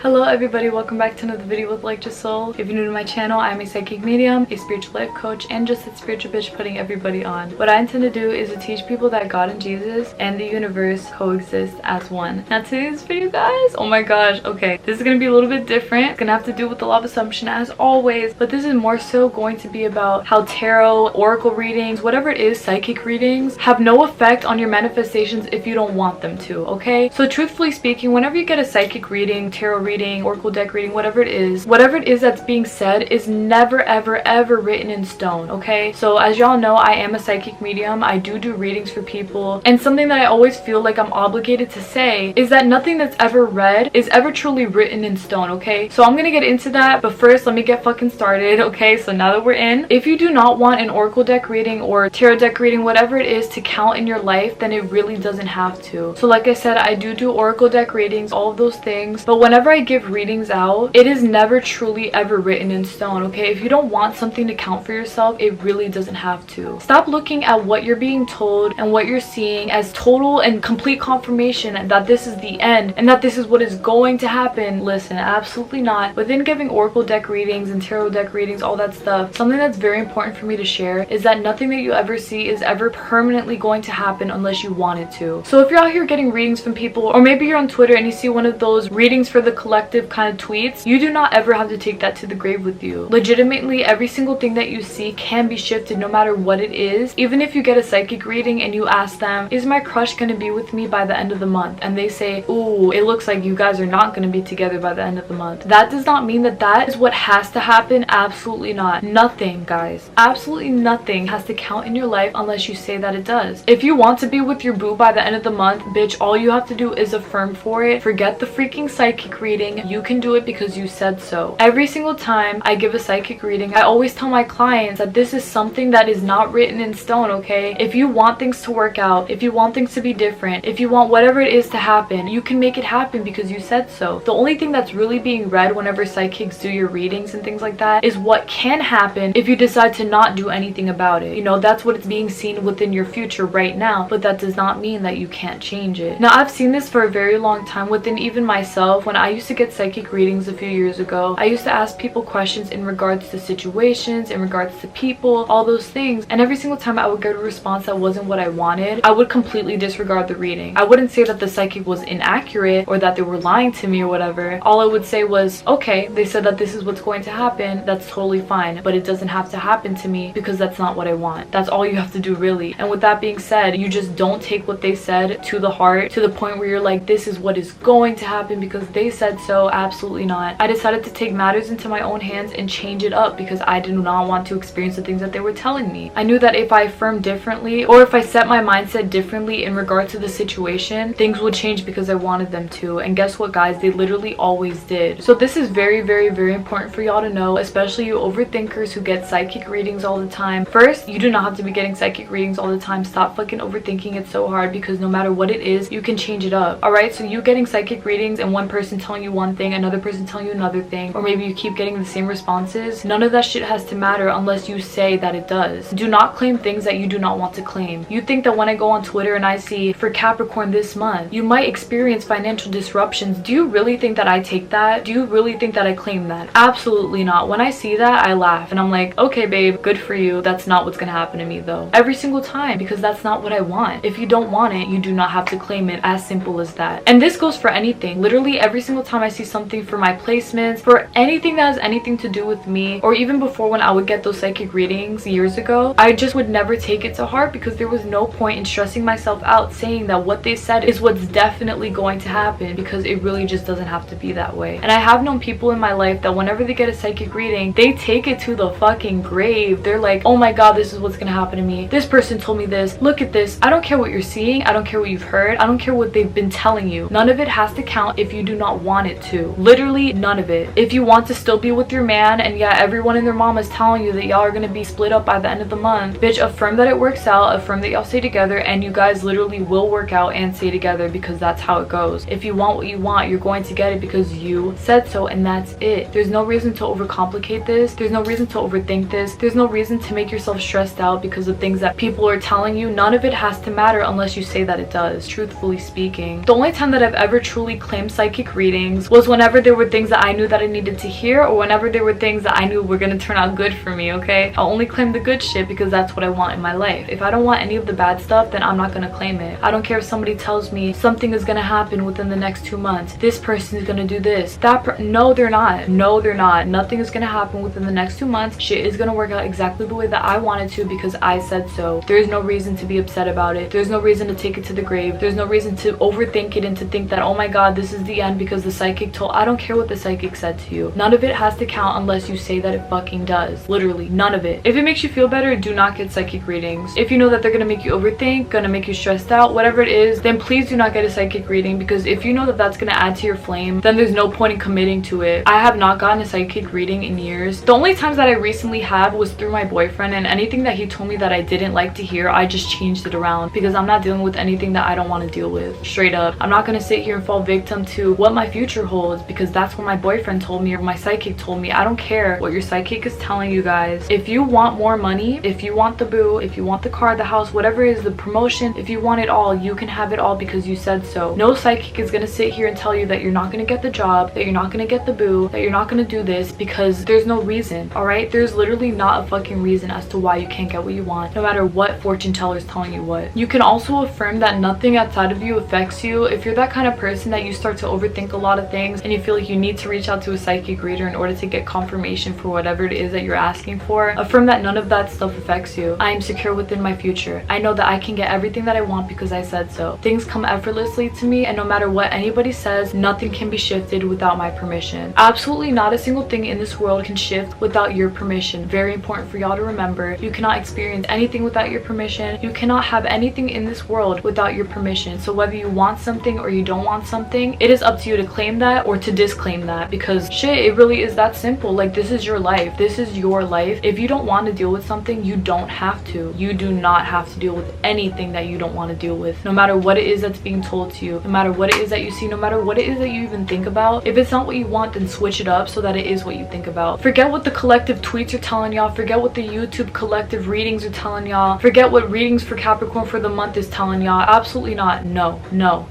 Hello everybody, welcome back to another video with ElectraSoul. If you're new to my channel, I'm a psychic medium, a spiritual life coach, and just a spiritual bitch putting everybody on. What I intend to do is to teach people that God and Jesus and the universe coexist as one. Now today's video, guys, oh my gosh, okay, this is gonna be a little bit different. It's gonna have to do with the law of assumption as always, but this is more so going to be about how tarot, oracle readings, whatever it is, psychic readings, have no effect on your manifestations if you don't want them to, okay? So truthfully speaking, whenever you get a psychic reading, tarot reading, oracle deck reading, whatever it is that's being said is never ever written in stone, okay? So as y'all know, I am a psychic medium. I do readings for people, and something that I always feel like I'm obligated to say is that nothing that's ever read is ever truly written in stone, okay? So I'm gonna get into that, but first let me get fucking started, okay? So now that we're in, if you do not want an oracle deck reading or tarot deck reading, whatever it is, to count in your life, then it really doesn't have to. So like I said, I do oracle deck readings, all of those things, but whenever I give readings out, it is never truly ever written in stone, okay? If you don't want something to count for yourself, it really doesn't have to. Stop looking at what you're being told and what you're seeing as total and complete confirmation that this is the end and that this is what is going to happen. Listen, absolutely not. Within giving oracle deck readings and tarot deck readings, all that stuff, something that's very important for me to share is that nothing that you ever see is ever permanently going to happen unless you want it to. So if you're out here getting readings from people, or maybe you're on Twitter and you see one of those readings for the collective kind of tweets, you do not ever have to take that to the grave with you. Legitimately, every single thing that you see can be shifted no matter what it is. Even if you get a psychic reading and you ask them, is my crush going to be with me by the end of the month? And they say, ooh, it looks like you guys are not going to be together by the end of the month. That does not mean that that is what has to happen. Absolutely not. Nothing, guys. Absolutely nothing has to count in your life unless you say that it does. If you want to be with your boo by the end of the month, bitch, all you have to do is affirm for it. Forget the freaking psychic reading. You can do it because you said so. Every single time I give a psychic reading, I always tell my clients that this is something that is not written in stone, okay? If you want things to work out, if you want things to be different, if you want whatever it is to happen, you can make it happen because you said so. The only thing that's really being read whenever psychics do your readings and things like that is what can happen if you decide to not do anything about it. You know, that's what it's being seen within your future right now, but that does not mean that you can't change it. Now, I've seen this for a very long time within even myself. When I used to get psychic readings a few years ago, I used to ask people questions in regards to situations, in regards to people, all those things, and every single time I would get a response that wasn't what I wanted, I would completely disregard the reading. I wouldn't say that the psychic was inaccurate or that they were lying to me or whatever. All I would say was, okay, they said that this is what's going to happen, that's totally fine, but it doesn't have to happen to me because that's not what I want. That's all you have to do, really. And with that being said, you just don't take what they said to the heart, to the point where you're like, this is what is going to happen because they said so. Absolutely not. I decided to take matters into my own hands and change it up because I did not want to experience the things that they were telling me. I knew that if I affirmed differently, or if I set my mindset differently in regard to the situation, things would change because I wanted them to. And guess what, guys? They literally always did. So this is very important for y'all to know, especially you overthinkers who get psychic readings all the time. First, you do not have to be getting psychic readings all the time. Stop fucking overthinking it so hard, because no matter what it is, you can change it up. Alright, so you getting psychic readings and one person telling you one thing, another person telling you another thing, or maybe you keep getting the same responses, none of that shit has to matter unless you say that it does. Do not claim things that you do not want to claim. You think that when I go on Twitter and I see, for Capricorn this month, you might experience financial disruptions. Do you really think that I take that? Do you really think that I claim that? Absolutely not. When I see that, I laugh and I'm like, okay babe, good for you. That's not what's gonna happen to me though. Every single time, because that's not what I want. If you don't want it, you do not have to claim it. As simple as that. And this goes for anything. Literally every single time I see something for my placements, for anything that has anything to do with me, or even before when I would get those psychic readings years ago, I just would never take it to heart because there was no point in stressing myself out saying that what they said is what's definitely going to happen, because it really just doesn't have to be that way. And I have known people in my life that whenever they get a psychic reading, they take it to the fucking grave. They're like, oh my god, this is what's gonna happen to me. This person told me this. Look at this. I don't care what you're seeing. I don't care what you've heard. I don't care what they've been telling you. None of it has to count if you do not want it to. Literally none of it. If you want to still be with your man, and yeah, everyone and their mom is telling you that y'all are gonna be split up by the end of the month, bitch, affirm that it works out, affirm that y'all stay together, and you guys literally will work out and stay together, because that's how it goes. If you want what you want, you're going to get it because you said so, and that's it. There's no reason to overcomplicate this. There's no reason to overthink this. There's no reason to make yourself stressed out because of things that people are telling you. None of it has to matter unless you say that it does, truthfully speaking. The only time that I've ever truly claimed psychic readings readings was whenever there were things that I knew that I needed to hear, or whenever there were things that I knew were gonna turn out good for me, okay? I'll only claim the good shit because that's what I want in my life. If I don't want any of the bad stuff, then I'm not gonna claim it. I don't care if somebody tells me something is gonna happen within the next 2 months. This person is gonna do this. No, they're not. No, they're not. Nothing is gonna happen within the next 2 months. Shit is gonna work out exactly the way that I wanted to because I said so. There's no reason to be upset about it. There's no reason to take it to the grave. There's no reason to overthink it and to think that, oh my god, this is the end because the psychic told. I don't care what the psychic said to you. None of it has to count unless you say that it fucking does. Literally, none of it. If it makes you feel better, do not get psychic readings. If you know that they're gonna make you overthink, gonna make you stressed out, whatever it is, then please do not get a psychic reading, because if you know that that's gonna add to your flame, then there's no point in committing to it. I have not gotten a psychic reading in years. The only times that I recently have was through my boyfriend, and anything that he told me that I didn't like to hear, I just changed it around because I'm not dealing with anything that I don't want to deal with. Straight up. I'm not gonna sit here and fall victim to what my future holds because that's what my boyfriend told me or my psychic told me. I don't care what your psychic is telling you guys. If you want more money, if you want the boo, if you want the car, the house, whatever it is, the promotion, if you want it all, you can have it all because you said so. No psychic is gonna sit here and tell you that you're not gonna get the job, that you're not gonna get the boo, that you're not gonna do this because there's no reason, all right? There's literally not a fucking reason as to why you can't get what you want, no matter what fortune teller is telling you what. You can also affirm that nothing outside of you affects you. If you're that kind of person that you start to overthink a lot of things and you feel like you need to reach out to a psychic reader in order to get confirmation for whatever it is that you're asking for, affirm that none of that stuff affects you. I am secure within my future. I know that I can get everything that I want because I said so. Things come effortlessly to me, and no matter what anybody says, nothing can be shifted without my permission. Absolutely not a single thing in this world can shift without your permission. Very important for y'all to remember. You cannot experience anything without your permission. You cannot have anything in this world without your permission. So whether you want something or you don't want something, it is up to you to claim that or to disclaim that, because shit, it really is that simple. Like, this is your life. This is your life. If you don't want to deal with something, you don't have to. You do not have to deal with anything that you don't want to deal with, no matter what it is that's being told to you, no matter what it is that you see, no matter what it is that you even think about. If it's not what you want, then switch it up so that it is what you think about. Forget what the collective tweets are telling y'all. Forget what the YouTube collective readings are telling y'all. Forget what readings for Capricorn for the month is telling y'all. Absolutely not. No,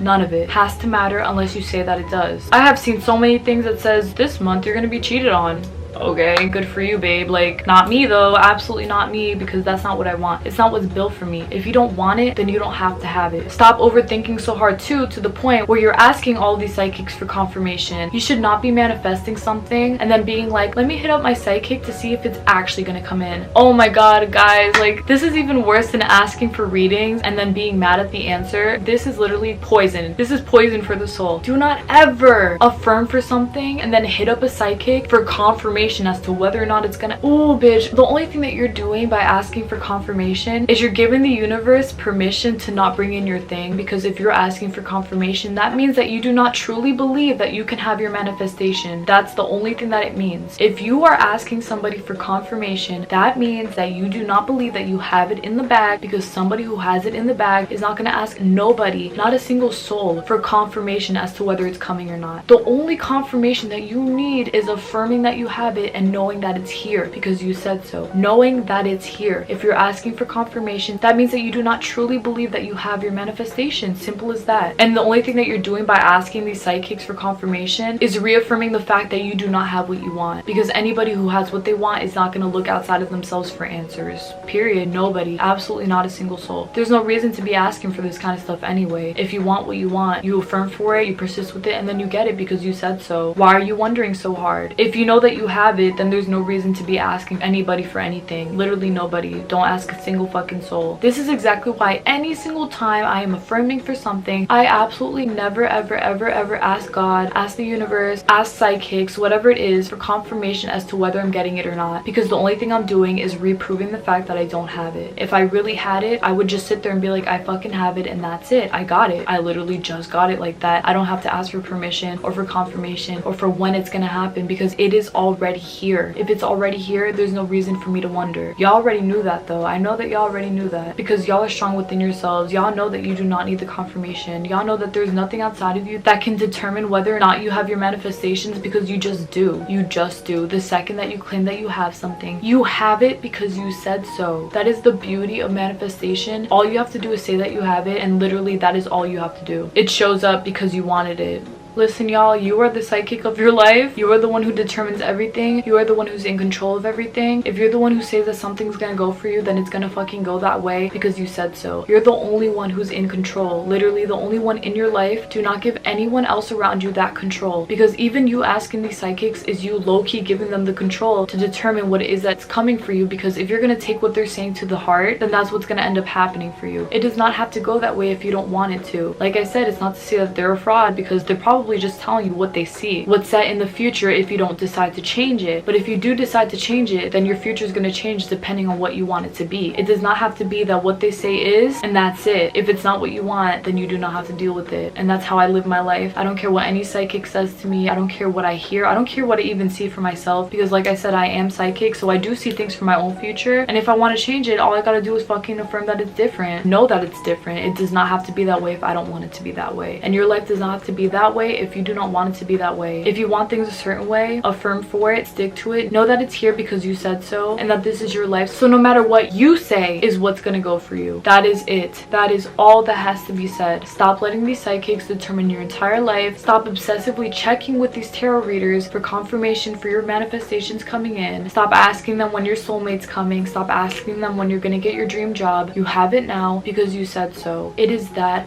none of it has to matter unless you say that it does. I have seen so many things that says this month you're gonna be cheated on. Okay, good for you, babe. Like, not me though. Absolutely not me, because that's not what I want. It's not what's built for me. If you don't want it, then you don't have to have it. Stop overthinking so hard too, to the point where you're asking all these psychics for confirmation. You should not be manifesting something and then being like, let me hit up my psychic to see if it's actually gonna come in. Oh my god, guys, like, this is even worse than asking for readings and then being mad at the answer. This is literally poison. This is poison for the soul. Do not ever affirm for something and then hit up a psychic for confirmation as to whether or not it's gonna. Oh, bitch. The only thing that you're doing by asking for confirmation is you're giving the universe permission to not bring in your thing, because if you're asking for confirmation, that means that you do not truly believe that you can have your manifestation. That's the only thing that it means. If you are asking somebody for confirmation, that means that you do not believe that you have it in the bag, because somebody who has it in the bag is not gonna ask nobody, not a single soul, for confirmation as to whether it's coming or not. The only confirmation that you need is affirming that you have it and knowing that it's here because you said so. Knowing that it's here. If you're asking for confirmation, that means that you do not truly believe that you have your manifestation. Simple as that. And the only thing that you're doing by asking these psychics for confirmation is reaffirming the fact that you do not have what you want, because anybody who has what they want is not going to look outside of themselves for answers. Period. Nobody. Absolutely not a single soul. There's no reason to be asking for this kind of stuff anyway. If you want what you want, you affirm for it, you persist with it, and then you get it because you said so. Why are you wondering so hard? If you know that you have it, then there's no reason to be asking anybody for anything. Literally nobody. Don't ask a single fucking soul. This is exactly why any single time I am affirming for something, I absolutely never ever ask God, ask the universe, ask psychics, whatever it is, for confirmation as to whether I'm getting it or not, because the only thing I'm doing is reproving the fact that I don't have it. If I really had it, I would just sit there and be like, I fucking have it and that's it. I got it. I literally just got it like that. I don't have to ask for permission or for confirmation or for when it's gonna happen, because it is already here. If it's already here, there's no reason for me to wonder. Y'all already knew that though. I know that y'all already knew that, because y'all are strong within yourselves. Y'all know that you do not need the confirmation. Y'all know that there's nothing outside of you that can determine whether or not you have your manifestations, because you just do. You just do. The second that you claim that you have something, you have it because you said so. That is the beauty of manifestation. All you have to do is say that you have it, and literally that is all you have to do. It shows up because you wanted it. Listen, y'all, you are the psychic of your life. You are the one who determines everything. You are the one who's in control of everything. If you're the one who says that something's gonna go for you, then it's gonna fucking go that way because you said so. You're the only one who's in control. Literally the only one in your life. Do not give anyone else around you that control, because even you asking these psychics is you low-key giving them the control to determine what it is that's coming for you, because if you're gonna take what they're saying to the heart, then that's what's gonna end up happening for you. It does not have to go that way if you don't want it to. Like I said, it's not to say that they're a fraud, because they're probably just telling you what they see, what's set in the future if you don't decide to change it. But if you do decide to change it, then your future is going to change depending on what you want it to be. It does not have to be that what they say is and that's it. If it's not what you want, then you do not have to deal with it. And that's how I live my life. I don't care what any psychic says to me. I don't care what I hear. I don't care what I even see for myself, because like I said, I am psychic, so I do see things for my own future. And if I want to change it, all I gotta do is fucking affirm that it's different. Know that it's different. It does not have to be that way if I don't want it to be that way. And your life does not have to be that way if you do not want it to be that way. If you want things a certain way, affirm for it, stick to it, know that it's here because you said so, and that this is your life. So no matter what you say is what's gonna go for you. That is it. That is all that has to be said. Stop letting these psychics determine your entire life. Stop obsessively checking with these tarot readers for confirmation for your manifestations coming in. Stop asking them when your soulmate's coming. Stop asking them when you're gonna get your dream job. You have it now because you said so. It is that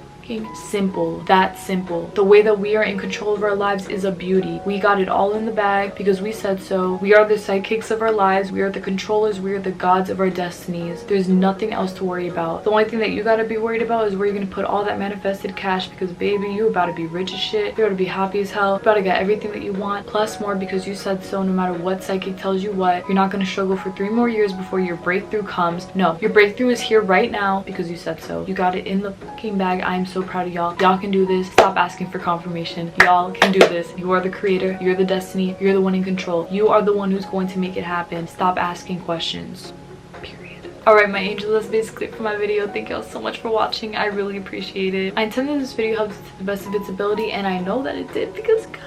simple. That simple. The way that we are in control of our lives is a beauty. We got it all in the bag because we said so. We are the psychics of our lives. We are the controllers. We are the gods of our destinies. There's nothing else to worry about. The only thing that you gotta be worried about is where you're gonna put all that manifested cash, because baby, you're about to be rich as shit. You're about to be happy as hell. You're about to get everything that you want plus more, because you said so. No matter what psychic tells you what, you're not gonna struggle for 3 more years before your breakthrough comes. No, your breakthrough is here right now because you said so. You got it in the fucking bag. I am so proud of y'all. Y'all can do this. Stop asking for confirmation. Y'all can do this. You are the creator. You're the destiny. You're the one in control. You are the one who's going to make it happen. Stop asking questions. Period. Alright, my angels, that's basically it for my video. Thank y'all so much for watching. I really appreciate it. I intended this video helped to the best of its ability, and I know that it did, because guys,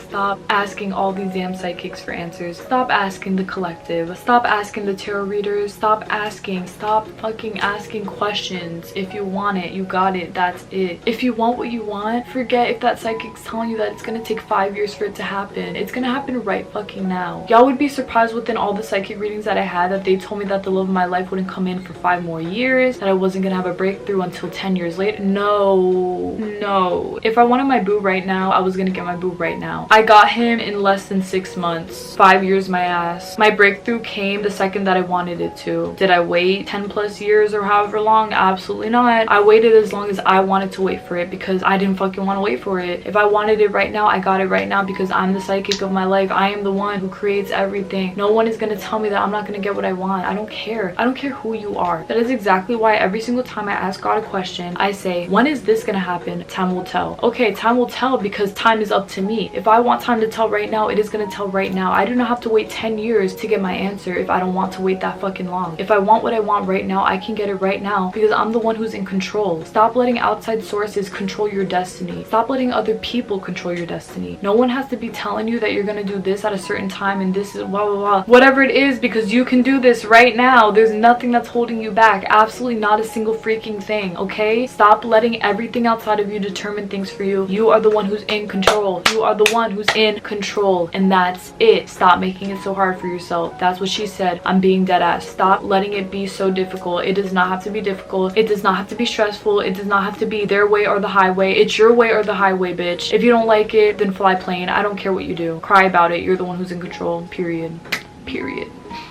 stop asking all these damn psychics for answers. Stop asking the collective. Stop asking the tarot readers. Stop fucking asking questions. If you want it, you got it. That's it. If you want what you want, forget if that psychic's telling you that it's gonna take 5 years for it to happen. It's gonna happen right fucking now. Y'all would be surprised within all the psychic readings that I had that they told me that the love of my life wouldn't come in for 5 more years, that I wasn't gonna have a breakthrough until 10 years later. No. If I wanted my boo right now, I was gonna get my boo right now. I got him in less than 6 months. 5 years my ass. My breakthrough came the second that I wanted it to. Did I wait 10 plus years or however long? Absolutely not. I waited as long as I wanted to wait for it, because I didn't fucking want to wait for it. If I wanted it right now, I got it right now, because I'm the psychic of my life. I am the one who creates everything. No one is gonna tell me that I'm not gonna get what I want. I don't care. I don't care who you are. That is exactly why every single time I ask God a question, I say, when is this gonna happen? Time will tell. Okay, time will tell because time is up to me. If I want time to tell right now, it is gonna tell right now. I do not have to wait 10 years to get my answer if I don't want to wait that fucking long. If I want what I want right now, I can get it right now, because I'm the one who's in control. Stop letting outside sources control your destiny. Stop letting other people control your destiny. No one has to be telling you that you're gonna do this at a certain time and this is blah blah blah. Whatever it is, because you can do this right now. There's nothing that's holding you back. Absolutely not a single freaking thing, okay? Stop letting everything outside of you determine things for you. You are the one who's in control. You are the one who's in control, and that's it. Stop making it so hard for yourself. That's what she said. I'm being dead ass. Stop letting it be so difficult. It does not have to be difficult. It does not have to be stressful. It does not have to be their way or the highway. It's your way or the highway, bitch. If you don't like it, then fly plane. I don't care what you do. Cry about it. You're the one who's in control. Period.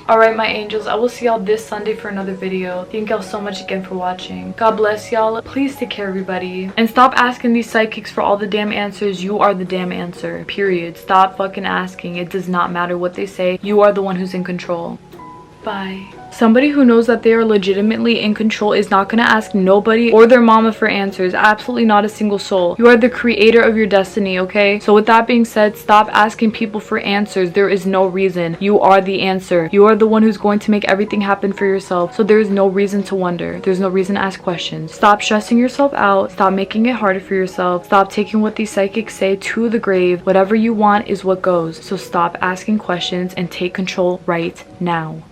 Alright, my angels, I will see y'all this Sunday for another video. Thank y'all so much again for watching. God bless y'all. Please take care, everybody. And stop asking these psychics for all the damn answers. You are the damn answer. Period. Stop fucking asking. It does not matter what they say. You are the one who's in control. Bye. Somebody who knows that they are legitimately in control is not going to ask nobody or their mama for answers. Absolutely not a single soul. You are the creator of your destiny, okay? So with that being said, stop asking people for answers. There is no reason. You are the answer. You are the one who's going to make everything happen for yourself. So there is no reason to wonder. There's no reason to ask questions. Stop stressing yourself out. Stop making it harder for yourself. Stop taking what these psychics say to the grave. Whatever you want is what goes. So stop asking questions and take control right now.